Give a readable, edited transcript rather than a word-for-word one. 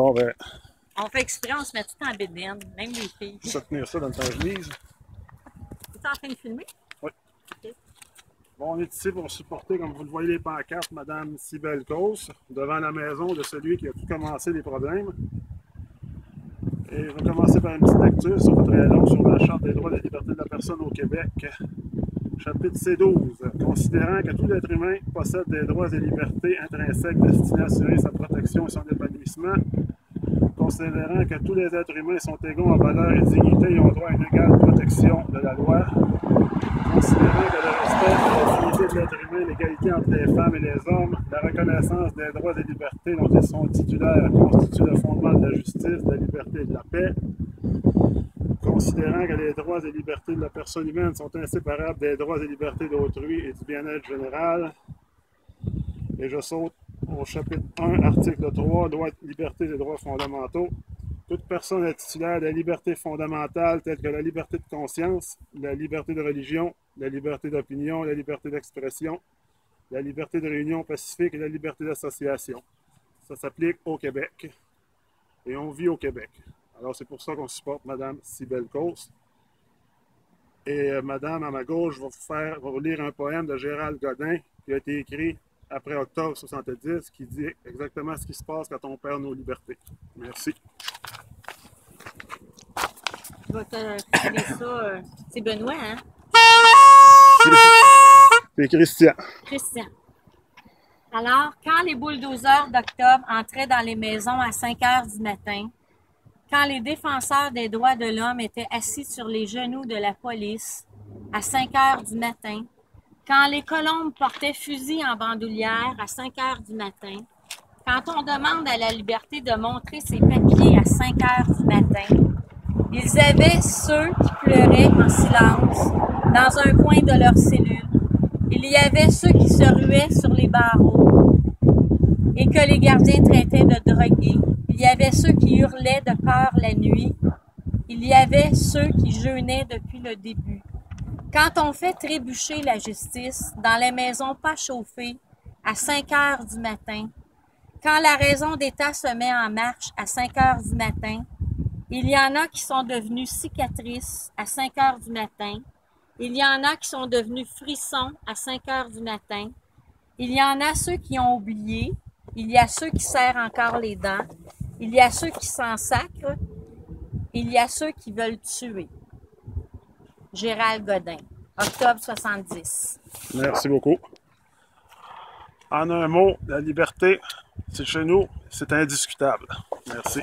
Bon, ben. On fait exprès, on se met tout en bédaine, même les filles. Tu vas tenir ça dans ta chemise. Tu es en train de filmer? Oui. OK. Bon, on est ici pour supporter, comme vous le voyez, les pancartes, Mme Cybèle Causse, devant la maison de celui qui a tout commencé les problèmes. Et je vais commencer par une petite lecture, ça va très long, sur la Charte des droits et des libertés de la personne au Québec. Chapitre C12. Considérant que tout être humain possède des droits et libertés intrinsèques destinés à assurer sa protection et son épanouissement, considérant que tous les êtres humains sont égaux en valeur et dignité et ont droit à une égale protection de la loi, considérant que le respect de la dignité de l'être humain, l'égalité entre les femmes et les hommes, la reconnaissance des droits et libertés dont ils sont titulaires constitue le fondement de la justice, de la liberté et de la paix, considérant que les droits et libertés de la personne humaine sont inséparables des droits et libertés d'autrui et du bien-être général. Et je saute au chapitre 1, article 3, droits, libertés et droits fondamentaux. Toute personne est titulaire de libertés fondamentales telles que la liberté de conscience, la liberté de religion, la liberté d'opinion, la liberté d'expression, la liberté de réunion pacifique et la liberté d'association. Ça s'applique au Québec. Et on vit au Québec. Alors c'est pour ça qu'on supporte Mme Cybèle Causse. Et Madame, à ma gauche, va vous lire un poème de Gérald Godin qui a été écrit après octobre 70, qui dit exactement ce qui se passe quand on perd nos libertés. Merci. Je vais te filer ça. C'est Benoît, hein? C'est Christian. Christian. Alors, quand les bulldozers d'octobre entraient dans les maisons à 5 heures du matin, quand les défenseurs des droits de l'homme étaient assis sur les genoux de la police à 5 heures du matin, quand les colombes portaient fusil en bandoulière à 5 heures du matin, quand on demande à la liberté de montrer ses papiers à 5 heures du matin, ils avaient ceux qui pleuraient en silence dans un coin de leur cellule. Il y avait ceux qui se ruaient sur les barreaux et que les gardiens traitaient de drogués. Il y avait ceux qui hurlaient de peur la nuit. Il y avait ceux qui jeûnaient depuis le début. Quand on fait trébucher la justice dans les maisons pas chauffées à 5 heures du matin, quand la raison d'État se met en marche à 5 heures du matin, il y en a qui sont devenus cicatrices à 5 heures du matin. Il y en a qui sont devenus frissons à 5 heures du matin. Il y en a ceux qui ont oublié. Il y a ceux qui serrent encore les dents. Il y a ceux qui s'en sacrent. Il y a ceux qui veulent tuer. Gérald Godin, octobre 70. Merci beaucoup. En un mot, la liberté, c'est chez nous, c'est indiscutable. Merci.